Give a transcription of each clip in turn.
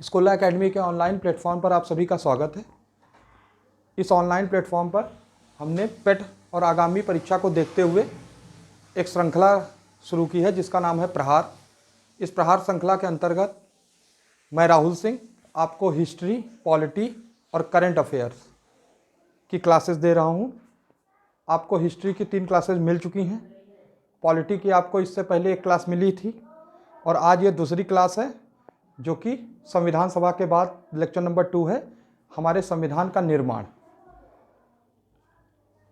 Scholar academy के online platform पर आप सभी का स्वागत है। इस ऑनलाइन प्लेटफॉर्म पर हमने पेट और आगामी परीक्षा को देखते हुए एक श्रृंखला शुरू की है जिसका नाम है प्रहार। इस प्रहार श्रृंखला के अंतर्गत मैं राहुल सिंह आपको हिस्ट्री, पॉलिटी और करंट अफेयर्स की क्लासेस दे रहा हूँ। आपको हिस्ट्री की 3 क्लासेस मिल चुकी हैं, पॉलिटी की आपको इससे पहले एक क्लास मिली थी और आज ये दूसरी क्लास है जो कि संविधान सभा के बाद लेक्चर नंबर 2 है, हमारे संविधान का निर्माण।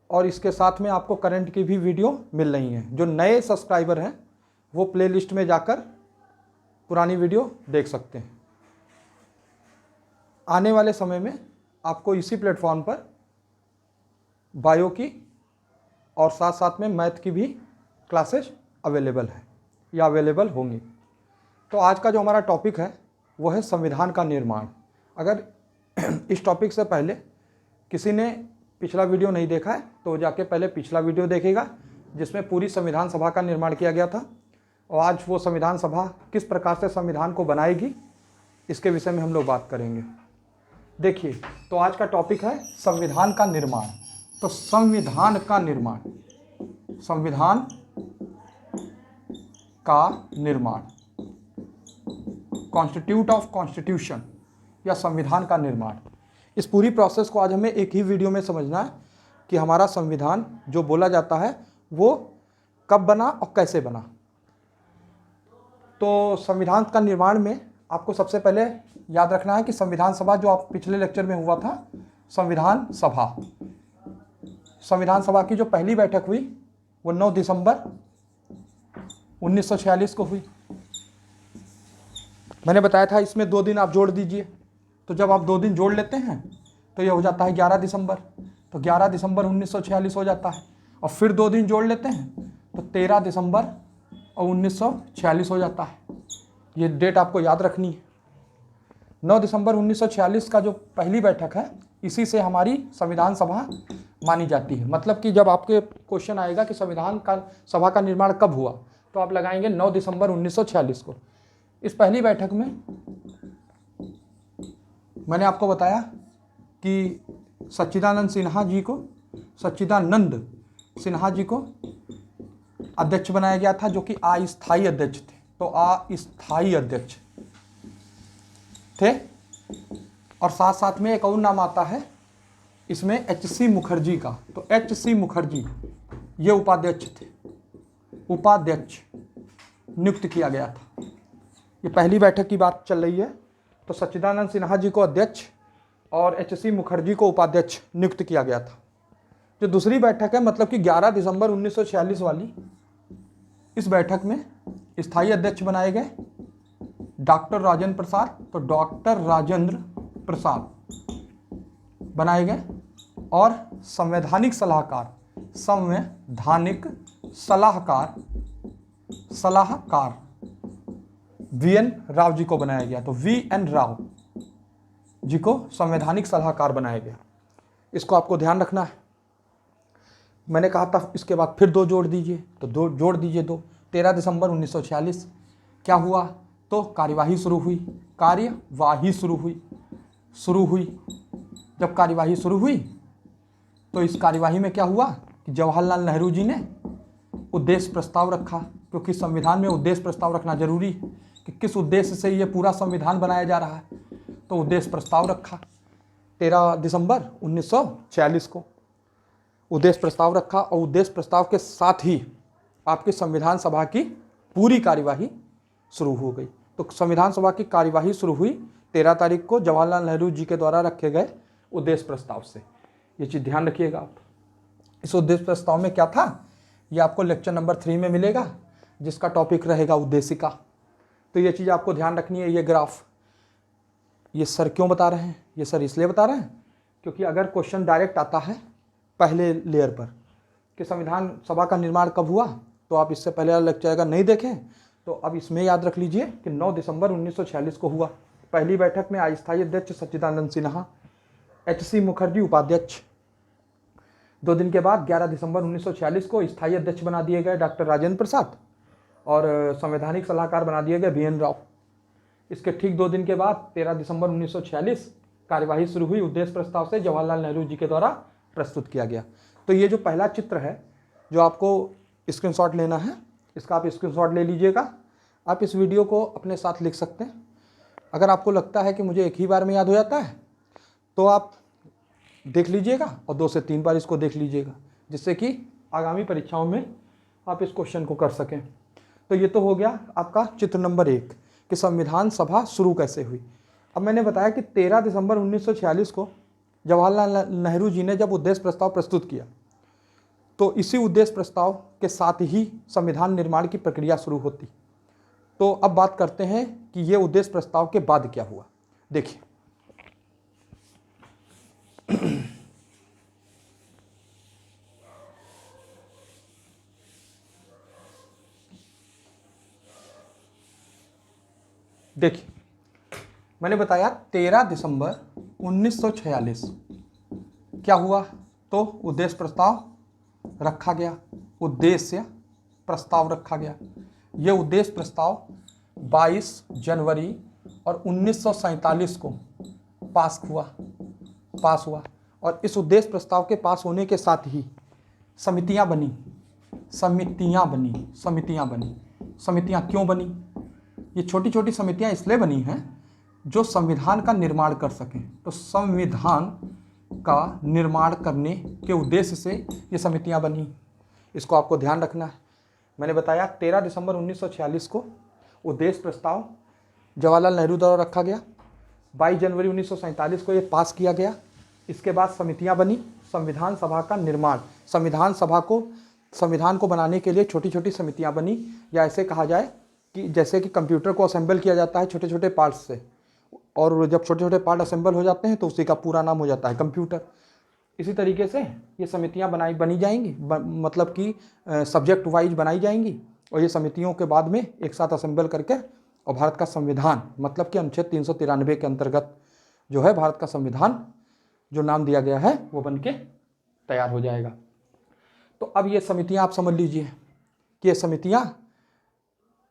और इसके साथ में आपको करंट की भी वीडियो मिल रही हैं। जो नए सब्सक्राइबर हैं वो प्लेलिस्ट में जाकर पुरानी वीडियो देख सकते हैं। आने वाले समय में आपको इसी प्लेटफॉर्म पर बायो की और साथ साथ में मैथ की भी क्लासेस अवेलेबल है या अवेलेबल होंगी। तो आज का जो हमारा टॉपिक है वो है संविधान का निर्माण। अगर इस टॉपिक से पहले किसी ने पिछला वीडियो नहीं देखा है तो जाके पहले पिछला वीडियो देखेगा जिसमें पूरी संविधान सभा का निर्माण किया गया था और आज वो संविधान सभा किस प्रकार से संविधान को बनाएगी इसके विषय में हम लोग बात करेंगे। देखिए, तो आज का टॉपिक है संविधान का निर्माण। तो संविधान का निर्माण, संविधान का निर्माण, कॉन्स्टिट्यूट ऑफ कॉन्स्टिट्यूशन या संविधान का निर्माण, इस पूरी प्रोसेस को आज हमें एक ही वीडियो में समझना है कि हमारा संविधान जो बोला जाता है वो कब बना और कैसे बना। तो संविधान का निर्माण में आपको सबसे पहले याद रखना है कि संविधान सभा जो आप पिछले लेक्चर में हुआ था, संविधान सभा की जो पहली बैठक हुई वो 9 दिसंबर 1946 को हुई। मैंने बताया था इसमें 2 दिन आप जोड़ दीजिए, तो जब आप 2 दिन जोड़ लेते हैं तो ये हो जाता है 11 दिसंबर। तो 11 दिसंबर 1946 हो जाता है और फिर 2 दिन जोड़ लेते हैं तो 13 दिसंबर और 1946 हो जाता है। ये डेट आपको याद रखनी है। 9 दिसंबर 1946 का जो पहली बैठक है इसी से हमारी संविधान सभा मानी जाती है। मतलब कि जब आपके क्वेश्चन आएगा कि संविधान का सभा का निर्माण कब हुआ तो आप लगाएंगे 9 दिसंबर 1946 को। इस पहली बैठक में मैंने आपको बताया कि सच्चिदानंद सिन्हा जी को अध्यक्ष बनाया गया था जो कि अस्थायी अध्यक्ष थे। तो अस्थायी अध्यक्ष थे और साथ साथ में एक और नाम आता है इसमें H.C. मुखर्जी का। तो H.C. मुखर्जी ये उपाध्यक्ष थे, उपाध्यक्ष नियुक्त किया गया था। ये पहली बैठक की बात चल रही है। तो सच्चिदानंद सिन्हा जी को अध्यक्ष और H.C. मुखर्जी को उपाध्यक्ष नियुक्त किया गया था। जो दूसरी बैठक है मतलब कि 11 दिसंबर 1946 वाली, इस बैठक में स्थायी अध्यक्ष बनाए गए डॉक्टर राजेंद्र प्रसाद। तो डॉक्टर राजेंद्र प्रसाद बनाए गए और संवैधानिक सलाहकार V.N. राव जी को बनाया गया। तो V.N. राव जी को संवैधानिक सलाहकार बनाया गया। इसको आपको ध्यान रखना है। मैंने कहा था इसके बाद फिर 2 जोड़ दीजिए, तो 2 जोड़ दीजिए 2। 13 दिसंबर 1946 क्या हुआ तो कार्यवाही शुरू हुई। जब कार्यवाही शुरू हुई तो इस कार्यवाही में क्या हुआ कि जवाहरलाल नेहरू जी ने उद्देश्य प्रस्ताव रखा, क्योंकि संविधान में उद्देश्य प्रस्ताव रखना जरूरी है कि किस उद्देश्य से ये पूरा संविधान बनाया जा रहा है। तो उद्देश्य प्रस्ताव रखा 13 दिसंबर 1946 को उद्देश्य प्रस्ताव रखा और उद्देश्य प्रस्ताव के साथ ही आपकी संविधान सभा की पूरी कार्यवाही शुरू हो गई। तो संविधान सभा की कार्यवाही शुरू हुई 13 तारीख को जवाहरलाल नेहरू जी के द्वारा रखे गए उद्देश्य प्रस्ताव से। ये चीज़ ध्यान रखिएगा आप। इस उद्देश्य प्रस्ताव में क्या था ये आपको लेक्चर नंबर 3 में मिलेगा जिसका टॉपिक रहेगा उद्देशिका। तो ये चीज़ आपको ध्यान रखनी है। ये ग्राफ ये सर क्यों बता रहे हैं, ये सर इसलिए बता रहे हैं क्योंकि अगर क्वेश्चन डायरेक्ट आता है पहले लेयर पर कि संविधान सभा का निर्माण कब हुआ तो आप इससे पहले वाला लेक्चर अगर नहीं देखें तो अब इसमें याद रख लीजिए कि 9 दिसंबर 1946 को हुआ। पहली बैठक में अस्थायी अध्यक्ष सच्चिदानंद सिन्हा, H.C. मुखर्जी उपाध्यक्ष। 2 दिन के बाद 11 दिसंबर 1946 को स्थायी अध्यक्ष बना दिए गए डॉक्टर राजेंद्र प्रसाद और संवैधानिक सलाहकार बना दिए गए V.N. राव। इसके ठीक 2 दिन के बाद 13 दिसंबर 1946 कार्यवाही शुरू हुई। उद्देश्य प्रस्ताव से जवाहरलाल नेहरू जी के द्वारा प्रस्तुत किया गया। तो ये जो पहला चित्र है जो आपको स्क्रीनशॉट लेना है, इसका आप स्क्रीनशॉट ले लीजिएगा। आप इस वीडियो को अपने साथ लिख सकते हैं। अगर आपको लगता है कि मुझे एक ही बार में याद हो जाता है तो आप देख लीजिएगा और 2 से 3 बार इसको देख लीजिएगा, जिससे कि आगामी परीक्षाओं में आप इस क्वेश्चन को कर सकें। तो ये तो हो गया आपका चित्र नंबर 1 कि संविधान सभा शुरू कैसे हुई। अब मैंने बताया कि 13 दिसंबर 1946 को जवाहरलाल नेहरू जी ने जब उद्देश्य प्रस्ताव प्रस्तुत किया तो इसी उद्देश्य प्रस्ताव के साथ ही संविधान निर्माण की प्रक्रिया शुरू होती। तो अब बात करते हैं कि ये उद्देश्य प्रस्ताव के बाद क्या हुआ। देखिए, मैंने बताया 13 दिसंबर 1946 क्या हुआ, तो उद्देश्य प्रस्ताव रखा गया। उद्देश्य प्रस्ताव रखा गया। यह उद्देश्य प्रस्ताव 22 जनवरी और 1947 को पास हुआ और इस उद्देश्य प्रस्ताव के पास होने के साथ ही समितियां बनी। समितियां क्यों बनी? ये छोटी छोटी समितियां इसलिए बनी हैं जो संविधान का निर्माण कर सकें। तो संविधान का निर्माण करने के उद्देश्य से ये समितियां बनी। इसको आपको ध्यान रखना है। मैंने बताया 13 दिसंबर 1946 को उद्देश्य प्रस्ताव जवाहरलाल नेहरू द्वारा रखा गया। 22 जनवरी 1947 को ये पास किया गया। इसके बाद समितियां बनी। संविधान सभा का निर्माण, संविधान को बनाने के लिए छोटी छोटी समितियां बनी, या ऐसे कहा जाए कि जैसे कि कंप्यूटर को असेंबल किया जाता है छोटे छोटे पार्ट्स से, और जब छोटे छोटे पार्ट असेंबल हो जाते हैं तो उसी का पूरा नाम हो जाता है कंप्यूटर। इसी तरीके से ये समितियां बनी जाएंगी, मतलब कि सब्जेक्ट वाइज बनाई जाएंगी, और ये समितियों के बाद में एक साथ असेंबल करके और भारत का संविधान, मतलब कि अनुच्छेद 393 के अंतर्गत जो है भारत का संविधान जो नाम दिया गया है वो बन के तैयार हो जाएगा। तो अब ये समितियां आप समझ लीजिए कि ये समितियां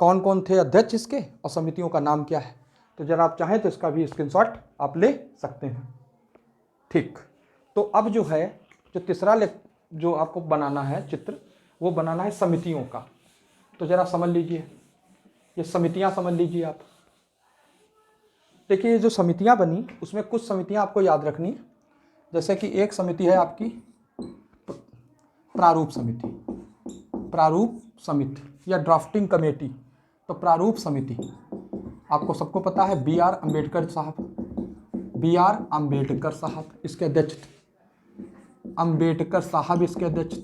कौन कौन थे अध्यक्ष इसके और समितियों का नाम क्या है। तो जरा आप चाहें तो इसका भी स्क्रीनशॉट आप ले सकते हैं। ठीक, तो अब जो है जो तीसरा जो आपको बनाना है चित्र, वो बनाना है समितियों का। तो जरा समझ लीजिए, ये समितियां समझ लीजिए आप। देखिए, जो समितियां बनी उसमें कुछ समितियां आपको याद रखनी है। जैसे कि एक समिति है आपकी प्रारूप समिति या ड्राफ्टिंग कमेटी। तो प्रारूप समिति आपको सबको पता है बी आर अम्बेडकर साहब इसके अध्यक्ष थे। अम्बेडकर साहब इसके अध्यक्ष थे।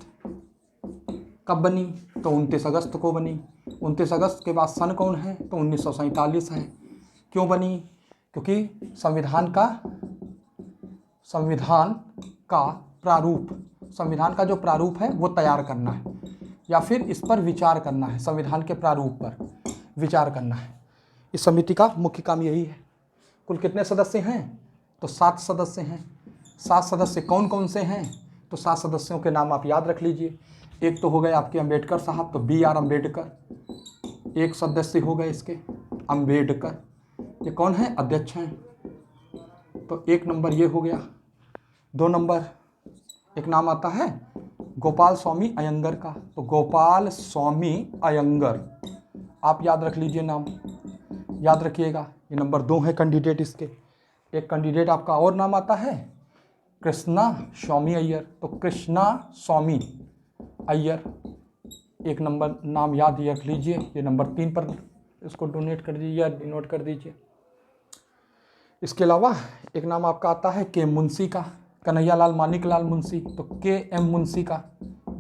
कब बनी? तो 29 अगस्त को बनी। 29 अगस्त के बाद सन कौन है? तो 1947 है। क्यों बनी? क्योंकि संविधान का जो प्रारूप है वो तैयार करना है, या फिर इस पर विचार करना है, संविधान के प्रारूप पर विचार करना है। इस समिति का मुख्य काम यही है। कुल कितने सदस्य हैं? तो 7 सदस्य हैं। 7 सदस्य कौन कौन से हैं? तो 7 सदस्यों के नाम आप याद रख लीजिए। एक तो हो गए आपके अम्बेडकर साहब, तो बी आर अम्बेडकर एक सदस्य हो गए इसके। अम्बेडकर ये कौन है? अध्यक्ष हैं। तो 1 नंबर ये हो गया। 2 नंबर एक नाम आता है गोपाल स्वामी अयंगर का। तो गोपाल स्वामी अयंगर आप याद रख लीजिए, नाम याद रखिएगा। ये नंबर 2 है कैंडिडेट इसके। एक कैंडिडेट आपका और नाम आता है कृष्णा स्वामी अय्यर। तो कृष्णा स्वामी अय्यर एक नंबर नाम याद रख लीजिए। ये नंबर 3 पर इसको डोनेट कर दीजिए या डिनोट कर दीजिए। इसके अलावा एक नाम आपका आता है के मुंशी का, कन्हैयालाल मानिकलाल मुंशी। तो के एम मुंशी का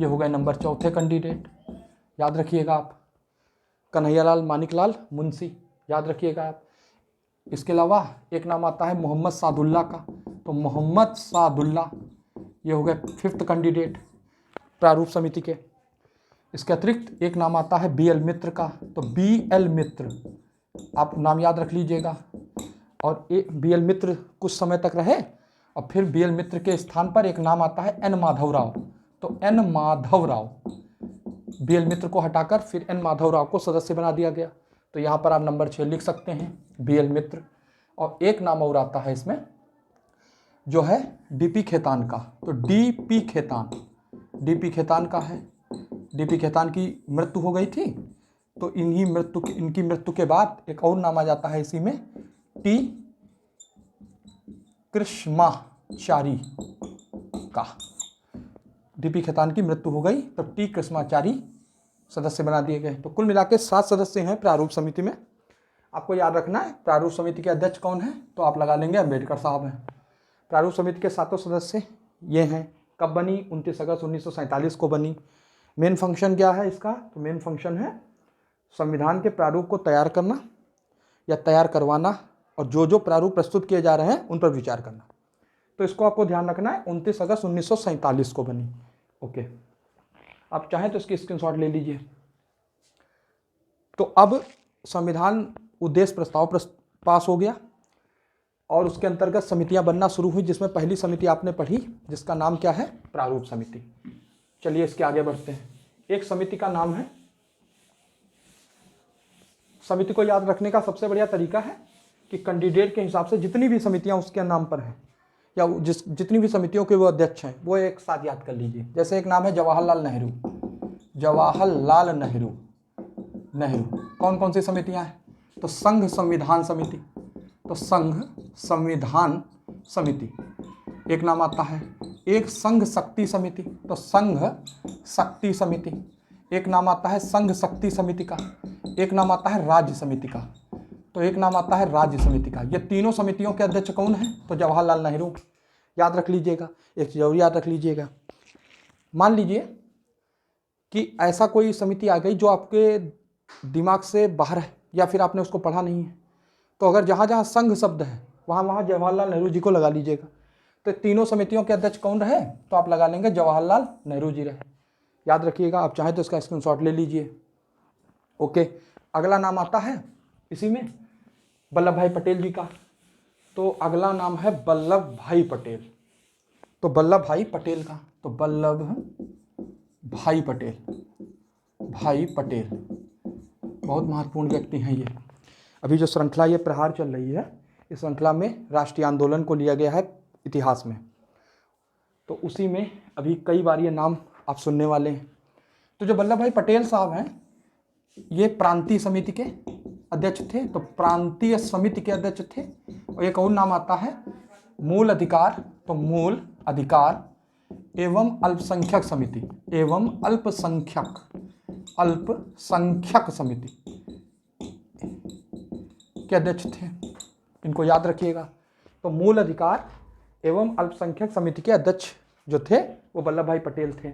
ये हो गए नंबर 4थे कैंडिडेट। याद रखिएगा आप, कन्हैयालाल मानिकलाल मुंशी याद रखिएगा आप। इसके अलावा एक नाम आता है मोहम्मद सादुल्ला का। तो मोहम्मद सादुल्ला ये हो गए 5th कैंडिडेट प्रारूप समिति के। इसके अतिरिक्त एक नाम आता है बी एल मित्र का। तो बी एल मित्र आप नाम याद रख लीजिएगा। और बी एल मित्र कुछ समय तक रहे और फिर बी एल मित्र के स्थान पर एक नाम आता है एन माधवराव। तो एन माधवराव, बी एल मित्र को हटाकर फिर एन माधवराव को सदस्य बना दिया गया। तो यहाँ पर आप नंबर 6 लिख सकते हैं, BL मित्र। और एक नाम और आता है इसमें जो है DP खेतान का। तो DP खेतान का है। DP खेतान की मृत्यु हो गई थी, तो इनकी मृत्यु के बाद एक और नाम आ जाता है इसी में, T कृष्माचारी का। DP खेतान की मृत्यु हो गई तो T कृष्माचारी सदस्य बना दिए गए। तो कुल मिला के 7 सदस्य हैं प्रारूप समिति में। आपको याद रखना है प्रारूप समिति के अध्यक्ष कौन है, तो आप लगा लेंगे अम्बेडकर साहब हैं। प्रारूप समिति के 7 सदस्य ये हैं। कब बनी? 29 अगस्त 1947 को बनी। मेन फंक्शन क्या है इसका? तो मेन फंक्शन है संविधान के प्रारूप को तैयार करना या तैयार करवाना, और जो प्रारूप प्रस्तुत किए जा रहे हैं उन पर विचार करना। तो इसको आपको ध्यान रखना है, 29 अगस्त 1947 को बनी। ओके, आप चाहें तो इसकी स्क्रीनशॉट ले लीजिए। तो अब संविधान उद्देश्य प्रस्ताव पास हो गया और उसके अंतर्गत समितियां बनना शुरू हुई, जिसमें पहली समिति आपने पढ़ी जिसका नाम क्या है? प्रारूप समिति। चलिए इसके आगे बढ़ते हैं। एक समिति का नाम है, समिति को याद रखने का सबसे बढ़िया तरीका है कि कैंडिडेट के हिसाब से जितनी भी समितियां उसके नाम पर हैं या जितनी भी समितियों के वो अध्यक्ष हैं वो एक साथ याद कर लीजिए। जैसे एक नाम है जवाहरलाल नेहरू। कौन कौन सी समितियां हैं? तो संघ संविधान समिति। तो संघ संविधान समिति एक नाम आता है। एक संघ शक्ति समिति, तो संघ शक्ति समिति एक नाम आता है। संघ शक्ति समिति का एक नाम आता है राज्य समिति का, तो एक नाम आता है राज्य समिति का। ये तीनों समितियों के अध्यक्ष कौन हैं? तो जवाहरलाल नेहरू। याद रख लीजिएगा। एक चीज़ और याद रख लीजिएगा, मान लीजिए कि ऐसा कोई समिति आ गई जो आपके दिमाग से बाहर है या फिर आपने उसको पढ़ा नहीं है, तो अगर जहाँ जहाँ संघ शब्द है वहाँ जवाहरलाल नेहरू जी को लगा लीजिएगा। तो तीनों समितियों के अध्यक्ष कौन रहे? तो आप लगा लेंगे जवाहरलाल नेहरू जी रहे। याद रखिएगा, आप चाहें तो इसका स्क्रीनशॉट ले लीजिए। ओके, अगला नाम आता है इसी में वल्लभ भाई पटेल जी का। तो अगला नाम है वल्लभ भाई पटेल। तो वल्लभ भाई पटेल का, तो वल्लभ भाई पटेल बहुत महत्वपूर्ण व्यक्ति हैं ये। अभी जो श्रृंखला ये प्रहार चल रही है, इस श्रृंखला में राष्ट्रीय आंदोलन को लिया गया है इतिहास में, तो उसी में अभी कई बार ये नाम आप सुनने वाले हैं। तो जो वल्लभ भाई पटेल साहब हैं ये प्रांतीय समिति के अध्यक्ष थे, तो प्रांतीय समिति के अध्यक्ष थे। और एक और नाम आता है मूल अधिकार, तो मूल अधिकार एवं अल्पसंख्यक समिति एवं अल्पसंख्यक समिति के अध्यक्ष थे। इनको याद रखिएगा। तो मूल अधिकार एवं अल्पसंख्यक समिति के अध्यक्ष जो थे वो वल्लभ भाई पटेल थे,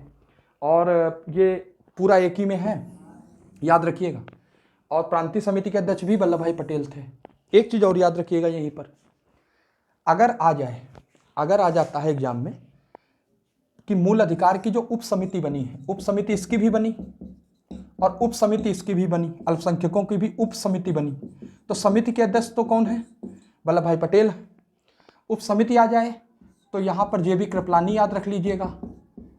और ये पूरा एक ही में है, याद रखिएगा। और प्रांतीय समिति के अध्यक्ष भी वल्लभ भाई पटेल थे। एक चीज़ और याद रखिएगा यहीं पर, अगर आ जाता है एग्जाम में कि मूल अधिकार की जो उप समिति बनी है, उप समिति इसकी भी बनी और उप समिति इसकी भी बनी, अल्पसंख्यकों की भी उप समिति बनी, तो समिति के अध्यक्ष तो कौन है? वल्लभ भाई पटेल। उप समिति आ जाए तो यहाँ पर JB कृपलानी याद रख लीजिएगा,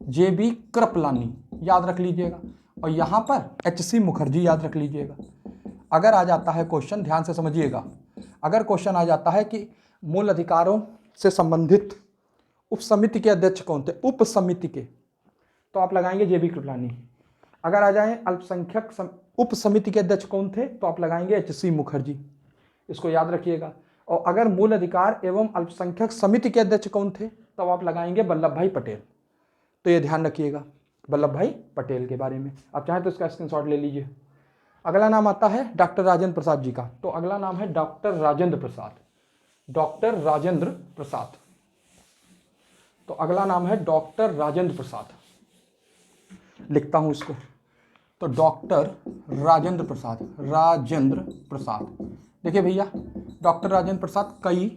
JB कृपलानी याद रख लीजिएगा, और यहाँ पर HC मुखर्जी याद रख लीजिएगा। अगर आ जाता है क्वेश्चन, ध्यान से समझिएगा, अगर क्वेश्चन आ जाता है कि मूल अधिकारों से संबंधित उप समिति के अध्यक्ष कौन थे, उप समिति के, तो आप लगाएंगे JB कृपलानी। अगर आ जाए अल्पसंख्यक उप समिति के अध्यक्ष कौन थे, तो आप लगाएंगे HC मुखर्जी। इसको याद रखिएगा। और अगर मूल अधिकार एवं अल्पसंख्यक समिति के अध्यक्ष कौन थे, तब आप लगाएंगे वल्लभ भाई पटेल। तो ये ध्यान रखिएगा वल्लभ भाई पटेल के बारे में। आप चाहें तो इसका स्क्रीनशॉट ले लीजिए। अगला नाम आता है डॉक्टर राजेंद्र प्रसाद जी का। तो अगला नाम है डॉक्टर राजेंद्र प्रसाद। तो अगला नाम है डॉक्टर राजेंद्र प्रसाद। लिखता हूं इसको। तो डॉक्टर राजेंद्र प्रसाद। देखिए भैया, डॉक्टर राजेंद्र प्रसाद कई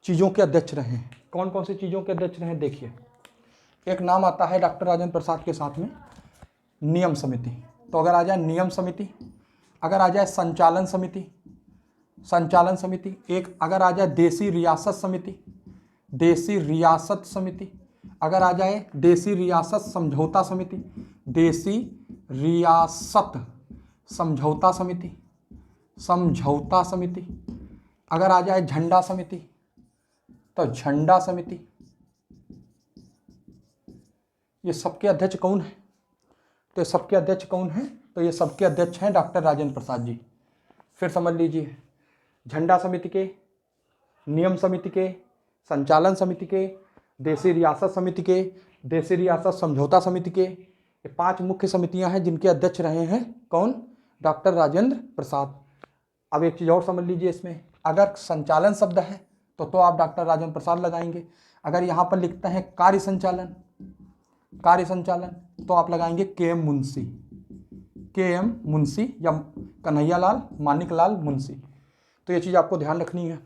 चीज़ों के अध्यक्ष रहे हैं। कौन कौन सी चीज़ों के अध्यक्ष रहे हैं देखिए। एक नाम आता है डॉक्टर राजेंद्र प्रसाद के साथ में नियम समिति। तो अगर आ जाए नियम समिति, अगर आ जाए संचालन समिति, एक अगर आ जाए देसी रियासत समिति, अगर आ जाए देसी रियासत समझौता समिति, समझौता समिति। अगर आ जाए झंडा समिति तो झंडा समिति। ये सबके अध्यक्ष कौन है? तो ये सबके अध्यक्ष कौन है? तो ये सबके अध्यक्ष हैं डॉक्टर राजेंद्र प्रसाद जी। फिर समझ लीजिए, झंडा समिति के, नियम समिति के, संचालन समिति के, देशी रियासत समिति के, देशी रियासत समझौता समिति के, ये 5 मुख्य समितियां हैं जिनके अध्यक्ष रहे हैं कौन? डॉक्टर राजेंद्र प्रसाद। अब एक चीज़ और समझ लीजिए, इसमें अगर संचालन शब्द है तो आप डॉक्टर राजेंद्र प्रसाद लगाएंगे। अगर यहाँ पर लिखते हैं कार्य संचालन, कार्य संचालन, तो आप लगाएंगे के.एम. मुंशी, के.एम. मुंशी या कन्हैयालाल मानिकलाल मुंशी। तो ये चीज़ आपको ध्यान रखनी है।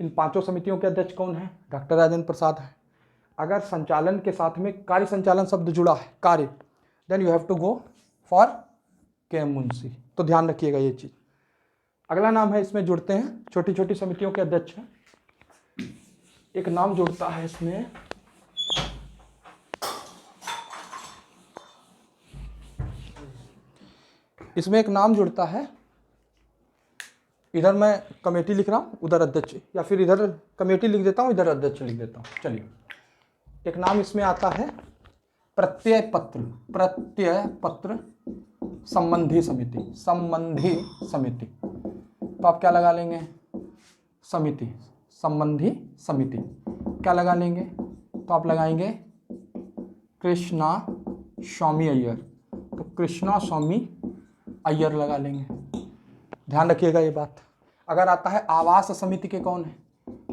इन 5 समितियों के अध्यक्ष कौन है? डॉक्टर राजेंद्र प्रसाद है। अगर संचालन के साथ में कार्य संचालन शब्द जुड़ा है, कार्य, then you have to go for K M. Munshi. तो ध्यान रखिएगा ये चीज़। अगला नाम है, इसमें जुड़ते हैं छोटी छोटी समितियों के अध्यक्ष हैं। एक नाम जुड़ता है इसमें एक नाम जुड़ता है। इधर मैं कमेटी लिख रहा हूँ, उधर अध्यक्ष, या फिर इधर कमेटी लिख देता हूँ, इधर अध्यक्ष लिख देता हूँ। चलिए, एक नाम इसमें आता है प्रत्यय पत्र, प्रत्यय पत्र संबंधी समिति, संबंधी समिति। तो आप क्या लगा लेंगे? समिति, संबंधी समिति। क्या लगा लेंगे? तो आप लगाएंगे कृष्णा स्वामी अय्यर। तो कृष्णा स्वामी अय्यर लगा लेंगे। ध्यान रखिएगा ये बात। अगर आता है आवास समिति के कौन है?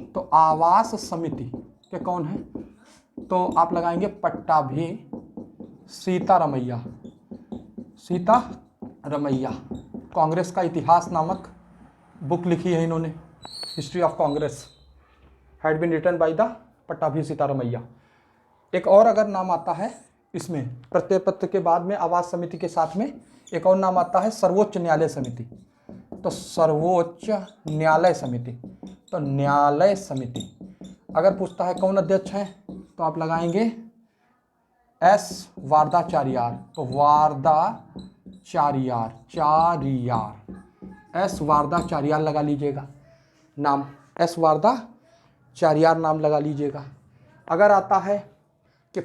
तो आवास समिति के कौन है? तो आप लगाएंगे पट्टाभी सीतारमैया, सीतारमैया। कांग्रेस का इतिहास नामक बुक लिखी है इन्होंने, history of Congress, had been written by the Pattabhi Sitaramayya. एक और अगर नाम आता है इसमें, प्रत्यय पत्र के बाद में आवास समिति के साथ में एक और नाम आता है सर्वोच्च न्यायालय समिति। तो सर्वोच्च न्यायालय समिति, तो न्यायालय समिति। अगर पूछता है कौन अध्यक्ष है, तो आप लगाएंगे एस वारदाचार्यार। तो वारदाचार्यार, चारियार, एस वारदाचार्यार लगा लीजिएगा नाम, एस वारदाचार्यार नाम लगा लीजिएगा। अगर आता है कि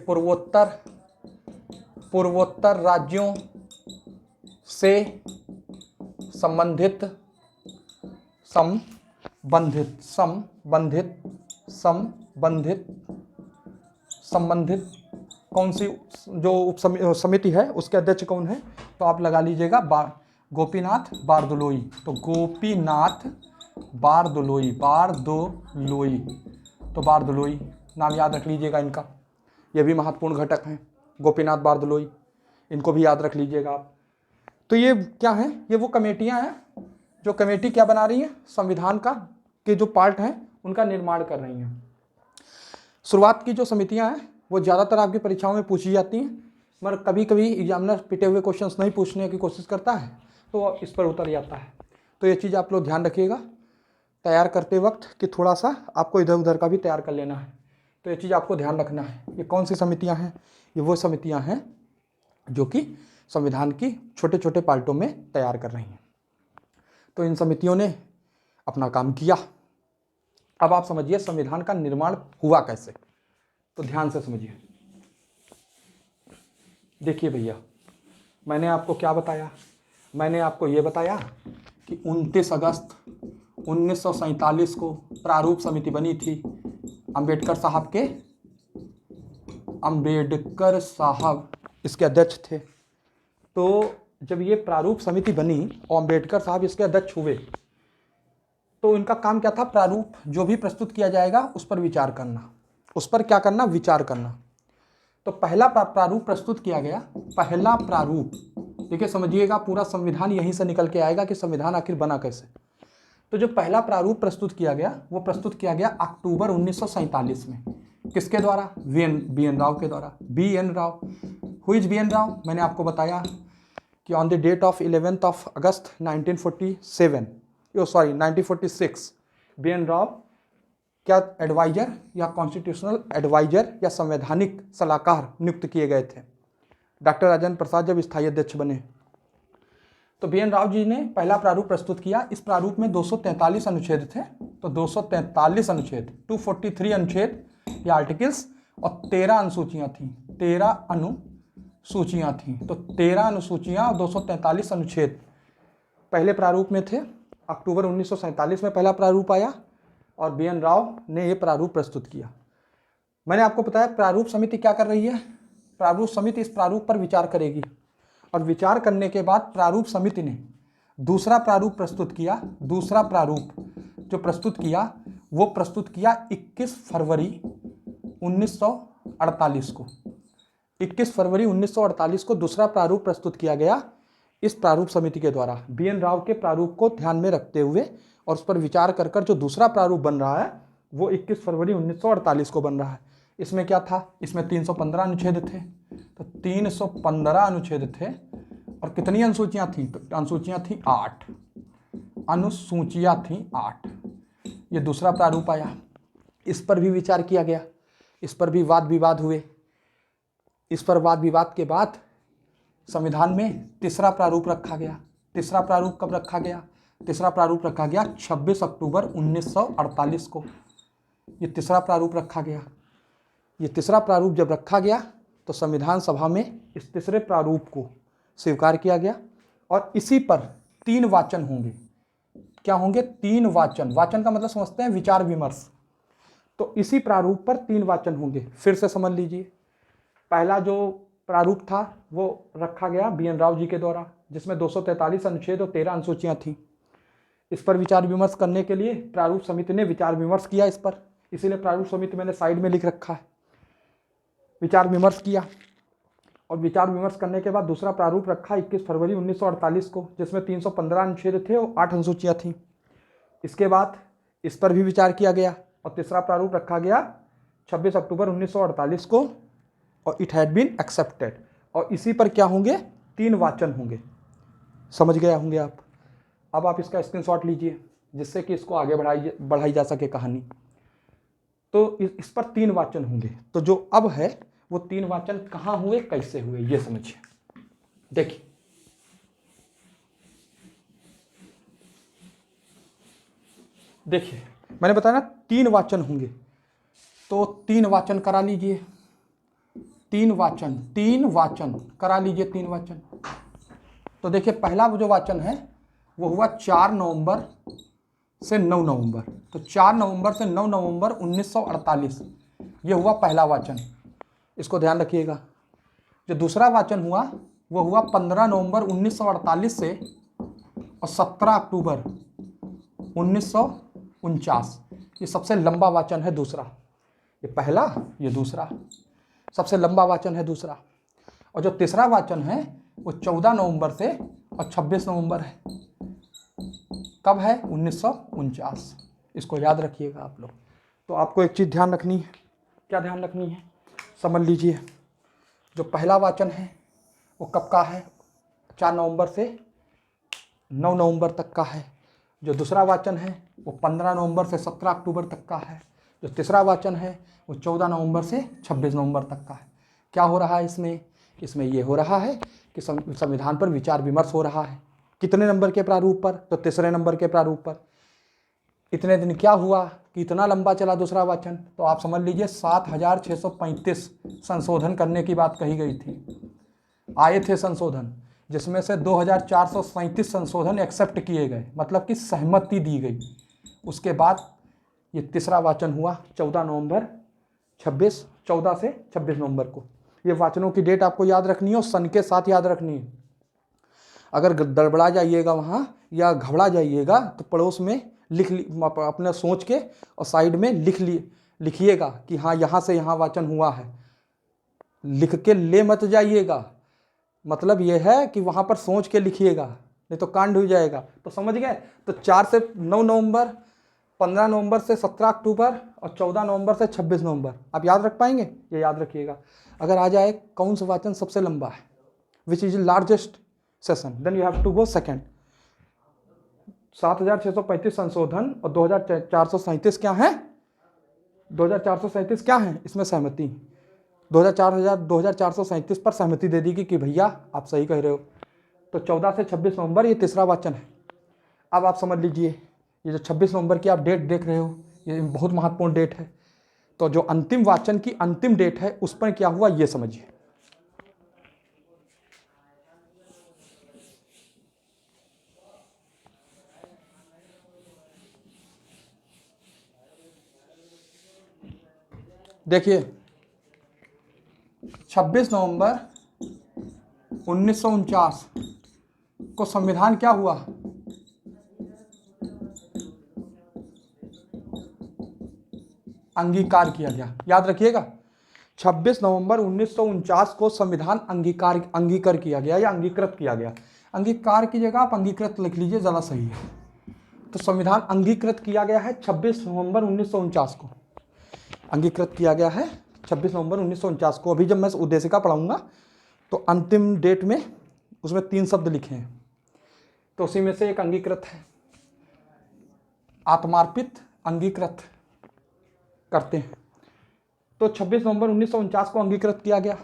पूर्वोत्तर राज्यों से संबंधित कौन सी जो उप समिति है उसके अध्यक्ष कौन है? तो आप लगा लीजिएगा गोपीनाथ बारदोलोई। तो गोपीनाथ बारदोलोई, बारदोलोई, तो बारदोलोई नाम याद रख लीजिएगा इनका। ये भी महत्वपूर्ण घटक हैं, गोपीनाथ बारदोलोई, इनको भी याद रख लीजिएगा आप। तो ये क्या है? ये वो कमेटियां हैं जो कमेटी क्या बना रही हैं? संविधान का के जो पार्ट हैं उनका निर्माण कर रही हैं। शुरुआत की जो समितियां हैं वो ज़्यादातर आपकी परीक्षाओं में पूछी जाती हैं, मगर कभी कभी एग्जामिनर पिटे हुए क्वेश्चंस नहीं पूछने की कोशिश करता है तो इस पर उतर जाता है। तो ये चीज़ आप लोग ध्यान रखिएगा तैयार करते वक्त कि थोड़ा सा आपको इधर उधर का भी तैयार कर लेना है। तो ये चीज़ आपको ध्यान रखना है। ये कौन सी समितियां हैं? ये वो समितियां हैं जो कि संविधान की छोटे छोटे पार्टों में तैयार कर रही हैं। तो इन समितियों ने अपना काम किया। अब आप समझिए संविधान का निर्माण हुआ कैसे। तो ध्यान से समझिए। देखिए भैया, मैंने आपको क्या बताया? मैंने आपको ये बताया कि 29 अगस्त 1947 को प्रारूप समिति बनी थी। अंबेडकर साहब इसके अध्यक्ष थे। तो जब ये प्रारूप समिति बनी और अंबेडकर साहब इसके अध्यक्ष हुए, तो इनका काम क्या था? प्रारूप जो भी प्रस्तुत किया जाएगा उस पर विचार करना। उस पर क्या करना? विचार करना। तो पहला प्रारूप प्रस्तुत किया गया। पहला प्रारूप, देखिए समझिएगा, पूरा संविधान यहीं से निकल के आएगा कि संविधान आखिर बना कैसे। तो जो पहला प्रारूप प्रस्तुत किया गया वो प्रस्तुत किया गया अक्टूबर 1947 में। किसके द्वारा? बी एन राव के द्वारा। B N Rao, who is B N Rao? मैंने आपको बताया कि on the date of 11 August 1946 B N Rao क्या एडवाइजर या कॉन्स्टिट्यूशनल एडवाइजर या संवैधानिक सलाहकार नियुक्त किए गए थे। डॉक्टर राजेंद्र प्रसाद जब स्थायी अध्यक्ष बने, तो बी एन राव जी ने पहला प्रारूप प्रस्तुत किया। इस प्रारूप में 243 अनुच्छेद थे, तो 243 अनुच्छेद, 243 अनुच्छेद या आर्टिकल्स और 13 अनुसूचियां थी, 13 अनुसूचियां थी। तो 13 अनुसूचियां और 243 अनुच्छेद पहले प्रारूप में थे। अक्टूबर 1947 में पहला प्रारूप आया और बी एन राव ने यह प्रारूप प्रस्तुत किया। मैंने आपको बताया प्रारूप समिति क्या कर रही है। प्रारूप समिति इस प्रारूप पर विचार करेगी और विचार करने के बाद प्रारूप समिति ने दूसरा प्रारूप प्रस्तुत किया। दूसरा प्रारूप जो प्रस्तुत किया वो प्रस्तुत किया 21 फरवरी 1948 को। 21 फरवरी 1948 को दूसरा प्रारूप प्रस्तुत किया गया इस प्रारूप समिति के द्वारा। बी एन राव के प्रारूप को ध्यान में रखते हुए और उस पर विचार कर कर जो दूसरा प्रारूप बन रहा है वो 21 फरवरी 1948 को बन रहा है। इसमें क्या था, इसमें 315 अनुच्छेद थे, तो 315 अनुच्छेद थे और कितनी अनुसूचियां थी, तो अनुसूचियां थी 8, अनुसूचियां थी 8। ये दूसरा प्रारूप आया, इस पर भी विचार किया गया, इस पर भी वाद विवाद हुए। इस पर वाद विवाद के बाद संविधान में तीसरा प्रारूप रखा गया। तीसरा प्रारूप कब रखा गया, तीसरा प्रारूप रखा गया 26 अक्टूबर 1948 को। ये तीसरा प्रारूप रखा गया। ये तीसरा प्रारूप जब रखा गया तो संविधान सभा में इस तीसरे प्रारूप को स्वीकार किया गया और इसी पर 3 वाचन होंगे। क्या होंगे, 3 वाचन। वाचन का मतलब समझते हैं विचार विमर्श। तो इसी प्रारूप पर 3 वाचन होंगे। फिर से समझ लीजिए, पहला जो प्रारूप था वो रखा गया बी एन राव जी के द्वारा, जिसमें 243 अनुच्छेद और 13 अनुसूचियां थी। इस पर विचार विमर्श करने के लिए प्रारूप समिति ने विचार विमर्श किया इस पर, इसीलिए प्रारूप समिति मैंने साइड में लिख रखा है। विचार विमर्श किया और विचार विमर्श करने के बाद दूसरा प्रारूप रखा 21 फरवरी 1948 को, जिसमें 315 अनुच्छेद थे और 8 अनुसूचियां थी। इसके बाद इस पर भी विचार किया गया और तीसरा प्रारूप रखा गया 26 अक्टूबर 1948 को और इट हैड बीन एक्सेप्टेड। और इसी पर क्या होंगे, 3 वाचन होंगे। समझ गए होंगे आप। अब आप इसका स्क्रीनशॉट लीजिए जिससे कि इसको आगे बढ़ाई जा सके कहानी। तो इस पर 3 वाचन होंगे। तो जो अब है वो 3 वाचन कहाँ हुए, कैसे हुए, ये समझिए। देखिए, देखिए मैंने बताया ना 3 वाचन होंगे, तो 3 वाचन करा लीजिए। 3 वाचन करा लीजिए, 3 वाचन। तो देखिए, पहला जो वाचन है वो हुआ 4 नवंबर से 9 नवंबर। तो 4 नवंबर से 9 नवंबर 1948 ये हुआ पहला वाचन, इसको ध्यान रखिएगा। जो दूसरा वाचन हुआ वो हुआ 15 नवंबर 1948 से और 17 अक्टूबर 1949। ये सबसे लंबा वाचन है दूसरा। ये पहला, ये दूसरा, सबसे लंबा वाचन है दूसरा। और जो तीसरा वाचन है वो 14 नवंबर से और 26 नवंबर है। कब है, 1949। इसको याद रखिएगा आप लोग। तो आपको एक चीज़ ध्यान रखनी है। क्या ध्यान रखनी है, समझ लीजिए। जो पहला वाचन है वो कब का है, 4 नवंबर से 9 नवंबर तक का है। जो दूसरा वाचन है वो 15 नवंबर से 17 अक्टूबर तक का है। जो तीसरा वाचन है वो 14 नवंबर से 26 नवंबर तक का है। क्या हो रहा है इसमें, इसमें ये हो रहा है कि संविधान पर विचार विमर्श हो रहा है। कितने नंबर के प्रारूप पर, तो तीसरे नंबर के प्रारूप पर। इतने दिन क्या हुआ कि इतना लंबा चला दूसरा वाचन, तो आप समझ लीजिए 7635 संशोधन करने की बात कही गई थी। आए थे संशोधन, जिसमें से 2437 संशोधन एक्सेप्ट किए गए, मतलब कि सहमति दी गई। उसके बाद ये तीसरा वाचन हुआ 14 नवंबर 14 से 26 नवंबर को। ये वाचनों की डेट आपको याद रखनी है और सन के साथ याद रखनी है। अगर गड़बड़ा जाइएगा वहाँ या घबरा जाइएगा तो पड़ोस में अपने सोच के और साइड में लिखिएगा कि हाँ यहाँ से यहाँ वाचन हुआ है। लिख के ले मत जाइएगा, मतलब यह है कि वहाँ पर सोच के लिखिएगा, नहीं तो कांड हो जाएगा। तो समझ गए। तो 4 से 9 नवंबर, 15 नवंबर से 17 अक्टूबर और 14 नवंबर से 26 नवंबर। आप याद रख पाएंगे, ये याद रखिएगा। अगर आ जाए कौन सा वाचन सबसे लंबा है, which is largest session, then you have to go second. 7635 संशोधन और 2437 क्या है, 2437 क्या है, इसमें सहमति। 2437 पर सहमति दे दी कि भैया आप सही कह रहे हो, तो 14 से 26 नवंबर ये तीसरा वाचन है। अब आप समझ लीजिए ये जो 26 नवंबर की आप डेट देख रहे हो ये बहुत महत्वपूर्ण डेट है। तो जो अंतिम वाचन की अंतिम डेट है उस पर क्या हुआ ये समझिए। देखिए 26 नवंबर 1949 को संविधान क्या हुआ, अंगीकार किया गया। याद रखिएगा 26 नवंबर 1949 को संविधान अंगीकार किया गया या अंगीकृत किया गया। अंगीकार की जगह आप अंगीकृत लिख लीजिए, ज़्यादा सही है। तो संविधान अंगीकृत किया गया है 26 नवंबर 1949 को, अंगीकृत किया गया है 26 नवंबर 1949 को। अभी जब मैं उद्देशिका पढ़ाऊंगा तो अंतिम डेट में उसमें 3 शब्द लिखे हैं, तो उसी में से एक अंगीकृत है। आत्मार्पित अंगीकृत करते हैं। तो 26 नवंबर 1949 को अंगीकृत किया गया।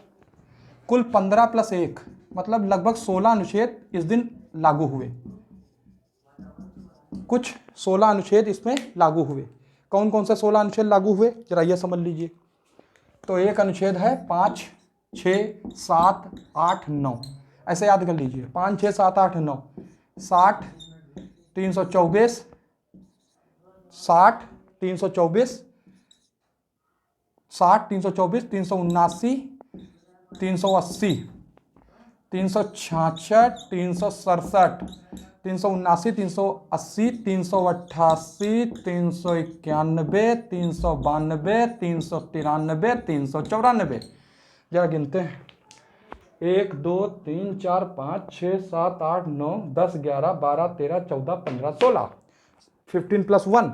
कुल 15 + 1 मतलब लगभग 16 अनुच्छेद इस दिन लागू हुए। कुछ 16 अनुच्छेद इसमें लागू हुए। कौन कौन से 16 अनुच्छेद लागू हुए जरा ये समझ लीजिए। तो एक अनुच्छेद है 5, 6, 7, 8, 9, ऐसे याद कर लीजिए। 5, 6, 7, 8, 9, 60, 324, 60, 324, 60, 324, 379, 380, 366, 367, 379, 380, 388, 391, 392, 393, 394। जरा गिनते हैं। 1, 2, 3, 4, 5, 6, 7, 8, 9, 10, 11, 12, 13, 14, 15, 16, 15 + 1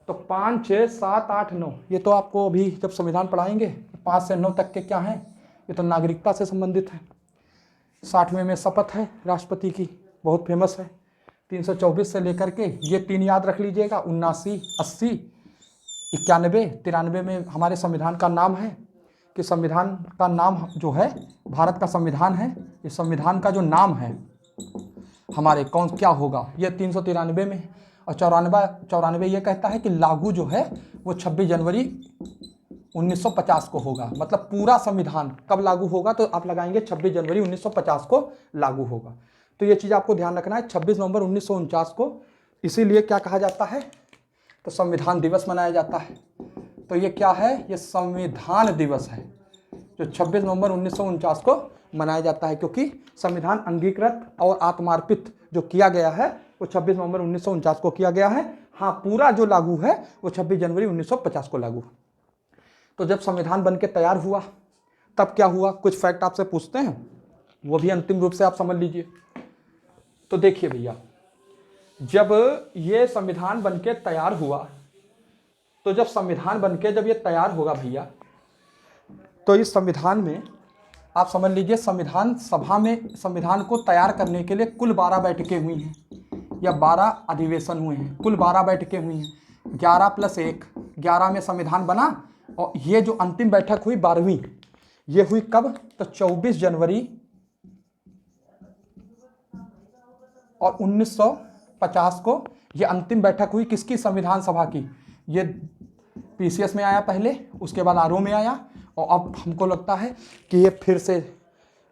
तो 5, 6, 7, 8, 9। ये तो आपको अभी जब संविधान पढ़ाएंगे 5 से 9 तक के क्या हैं, ये तो नागरिकता से संबंधित है। 60वें में शपथ है राष्ट्रपति की, बहुत फेमस है। 324 से लेकर के ये 3 याद रख लीजिएगा। 79, 80, 91, 93 में हमारे संविधान का नाम है कि संविधान का नाम जो है भारत का संविधान है। इस संविधान का जो नाम है हमारे कौन क्या होगा, ये 393 में। और 94 ये कहता है कि लागू जो है वो 26 जनवरी 1950 को होगा। मतलब पूरा संविधान कब लागू होगा, तो आप लगाएंगे 26 जनवरी 1950 को लागू होगा। तो ये चीज़ आपको ध्यान रखना है। 26 नवंबर 1949 को इसीलिए क्या कहा जाता है, तो संविधान दिवस मनाया जाता है। तो ये क्या है, ये संविधान दिवस है जो 26 नवंबर 1949 को मनाया जाता है, क्योंकि संविधान अंगीकृत और आत्मार्पित जो किया गया है वो 26 नवंबर 1949 को किया गया है। हाँ, पूरा जो लागू है वो 26 जनवरी 1950 को लागू। तो जब संविधान बन के तैयार हुआ तब क्या हुआ, कुछ फैक्ट आपसे पूछते हैं, वो भी अंतिम रूप से आप समझ लीजिए। तो देखिए भैया, जब ये संविधान बन के तैयार हुआ, तो जब संविधान बन के जब ये तैयार होगा भैया, तो इस संविधान में आप समझ लीजिए संविधान सभा में संविधान को तैयार करने के लिए कुल 12 बैठकें हुई हैं या 12 अधिवेशन हुए हैं। कुल 12 बैठकें हुई हैं। 11 + 1, 11 में संविधान बना। और ये जो अंतिम बैठक हुई 12वीं, ये हुई कब, तो 24 जनवरी और 1950 को ये अंतिम बैठक हुई। किसकी, संविधान सभा की। ये पीसीएस में आया पहले, उसके बाद आरओ में आया, और अब हमको लगता है कि ये फिर से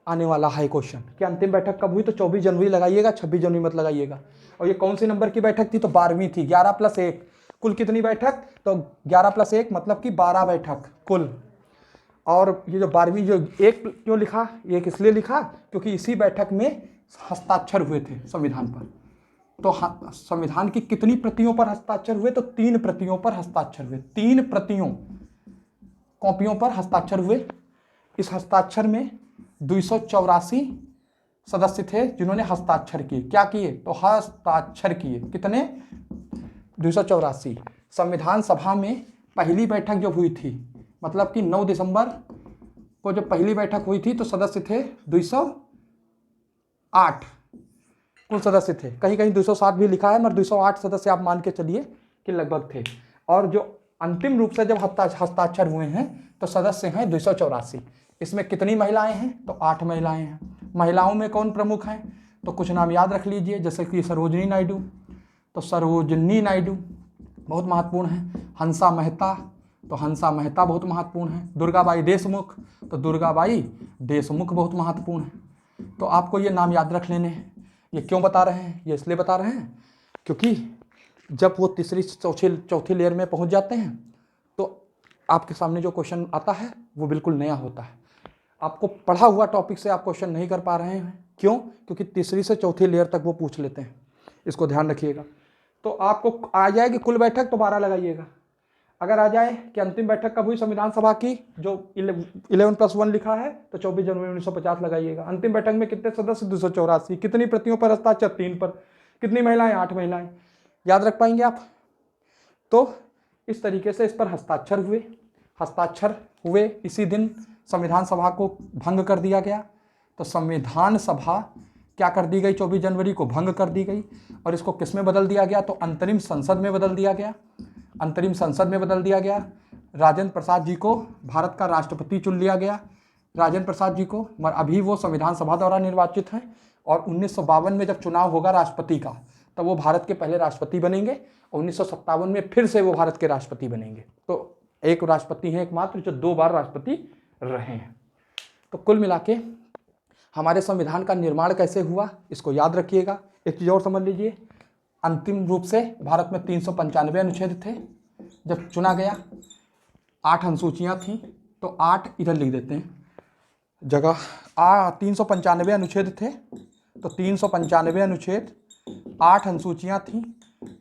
आने वाला है क्वेश्चन कि अंतिम बैठक कब हुई, तो 24 जनवरी लगाइएगा, 26 जनवरी मत लगाइएगा। और ये कौन सी नंबर की बैठक थी, तो 12वीं थी। 11 + 1 कुल कितनी बैठक, तो 11 + 1 मतलब कि 12 बैठक कुल। और ये जो 12वीं जो एक क्यों लिखा, एक इसलिए लिखा क्योंकि इसी बैठक में हस्ताक्षर हुए थे संविधान पर। तो संविधान की कितनी प्रतियों पर हस्ताक्षर हुए, तो 3 प्रतियों पर हस्ताक्षर हुए। 3 प्रतियों कॉपियों पर हस्ताक्षर हुए। इस हस्ताक्षर में 284 सदस्य थे जिन्होंने हस्ताक्षर किए। क्या किए, तो हस्ताक्षर किए। कितने, 284। संविधान सभा में पहली बैठक जब हुई थी, मतलब कि 9 दिसंबर को जब पहली बैठक हुई थी, तो सदस्य थे 208 कुल सदस्य थे। कहीं कहीं 207 भी लिखा है, मगर 208 सदस्य आप मान के चलिए कि लगभग थे। और जो अंतिम रूप से जब हस्ताक्षर हुए हैं तो सदस्य हैं 284। इसमें कितनी महिलाएं हैं? तो 8 महिलाएं हैं। महिलाओं में कौन प्रमुख हैं? तो कुछ नाम याद रख लीजिए, जैसे कि सरोजिनी नायडू, तो सरोजिनी नायडू बहुत महत्वपूर्ण है। हंसा मेहता, तो हंसा मेहता बहुत महत्वपूर्ण है। दुर्गाबाई देशमुख, तो दुर्गाबाई देशमुख बहुत महत्वपूर्ण है। तो आपको ये नाम याद रख लेने हैं। ये क्यों बता रहे हैं? ये इसलिए बता रहे हैं क्योंकि जब वो तीसरी चौथी लेयर में पहुंच जाते हैं तो आपके सामने जो क्वेश्चन आता है वो बिल्कुल नया होता है। आपको पढ़ा हुआ टॉपिक से आप क्वेश्चन नहीं कर पा रहे हैं। क्यों? क्योंकि तीसरी से चौथी लेयर तक वो पूछ लेते हैं। इसको ध्यान रखिएगा। तो आपको आ जाएगी कुल बैठक तो 12 लगाइएगा। अगर आ जाए कि अंतिम बैठक कब हुई संविधान सभा की, जो 11+1 लिखा है, तो 24 जनवरी 1950 लगाइएगा। अंतिम बैठक में कितने सदस्य? 284। कितनी प्रतियों पर हस्ताक्षर? 3 पर। कितनी महिलाएं? 8 महिलाएं। याद रख पाएंगे आप? तो इस तरीके से इस पर हस्ताक्षर हुए। इसी दिन संविधान सभा को भंग कर दिया गया। तो संविधान सभा क्या कर दी गई? 24 जनवरी को भंग कर दी गई। और इसको किस में बदल दिया गया? तो अंतरिम संसद में बदल दिया गया। अंतरिम संसद में बदल दिया गया। राजेंद्र प्रसाद जी को भारत का राष्ट्रपति चुन लिया गया। राजेंद्र प्रसाद जी को, अभी वो संविधान सभा द्वारा निर्वाचित हैं। और 1952 में जब चुनाव होगा राष्ट्रपति का, तब वो भारत के पहले राष्ट्रपति बनेंगे। और 1957 में फिर से वो भारत के राष्ट्रपति बनेंगे। तो एक राष्ट्रपति हैं एकमात्र जो 2 बार राष्ट्रपति रहे हैं। तो कुल मिला के हमारे संविधान का निर्माण कैसे हुआ, इसको याद रखिएगा। एक चीज़ और समझ लीजिए, अंतिम रूप से भारत में 395 अनुच्छेद थे जब चुना गया। 8 अनुसूचियाँ थीं, तो 8 इधर लिख देते हैं जगह। 395 अनुच्छेद थे, तो 395 अनुच्छेद, 8 अनुसूचियाँ थीं,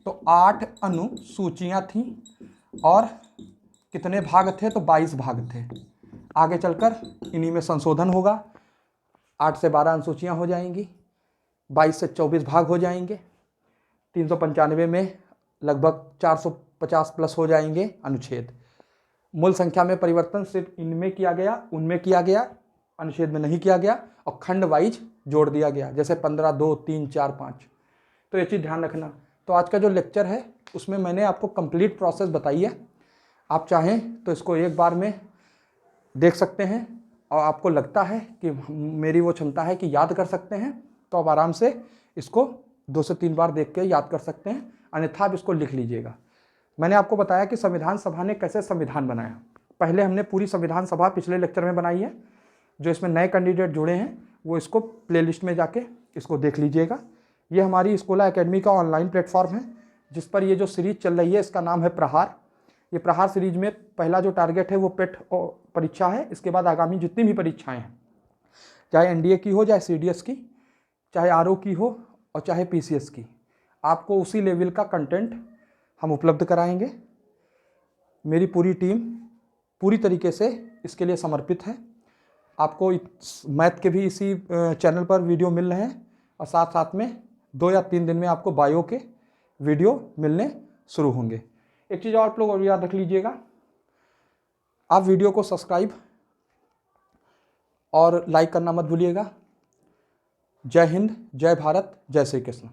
तो 8 अनुसूचियाँ थीं। और कितने भाग थे? तो 22 भाग थे। आगे चलकर इन्हीं में संशोधन होगा। 8 से 12 अनुसूचियाँ हो जाएंगी, 22 से 24 भाग हो जाएंगे। 395 में लगभग 450 प्लस हो जाएंगे अनुच्छेद। मूल संख्या में परिवर्तन सिर्फ इनमें किया गया, उनमें किया गया, अनुच्छेद में नहीं किया गया। और खंड वाइज जोड़ दिया गया, जैसे 15, 2, 3, 4, 5। तो ये चीज़ ध्यान रखना। तो आज का जो लेक्चर है उसमें मैंने आपको कंप्लीट प्रोसेस बताई है। आप चाहें तो इसको एक बार में देख सकते हैं, और आपको लगता है कि मेरी वो क्षमता है कि याद कर सकते हैं, तो आप आराम से इसको 2 से 3 बार देख के याद कर सकते हैं। अन्यथा आप इसको लिख लीजिएगा। मैंने आपको बताया कि संविधान सभा ने कैसे संविधान बनाया। पहले हमने पूरी संविधान सभा पिछले लेक्चर में बनाई है। जो इसमें नए कैंडिडेट जुड़े हैं वो इसको प्लेलिस्ट में जाके इसको देख लीजिएगा। ये हमारी स्कूला एकेडमी का ऑनलाइन प्लेटफॉर्म है, जिस पर ये जो सीरीज चल रही है इसका नाम है प्रहार। ये प्रहार सीरीज में पहला जो टारगेट है वो पेट परीक्षा है। इसके बाद आगामी जितनी भी परीक्षाएं हैं, चाहे एनडीए की हो, चाहे सीडीएस की, चाहे आरओ की हो, और चाहे पीसीएस की, आपको उसी लेवल का कंटेंट हम उपलब्ध कराएंगे। मेरी पूरी टीम पूरी तरीके से इसके लिए समर्पित है। आपको मैथ के भी इसी चैनल पर वीडियो मिल रहे हैं, और साथ साथ में 2 या 3 दिन में आपको बायो के वीडियो मिलने शुरू होंगे। एक चीज़ और आप लोग और याद रख लीजिएगा, आप वीडियो को सब्सक्राइब और लाइक करना मत भूलिएगा। जय हिंद, जय भारत, जय श्री कृष्ण।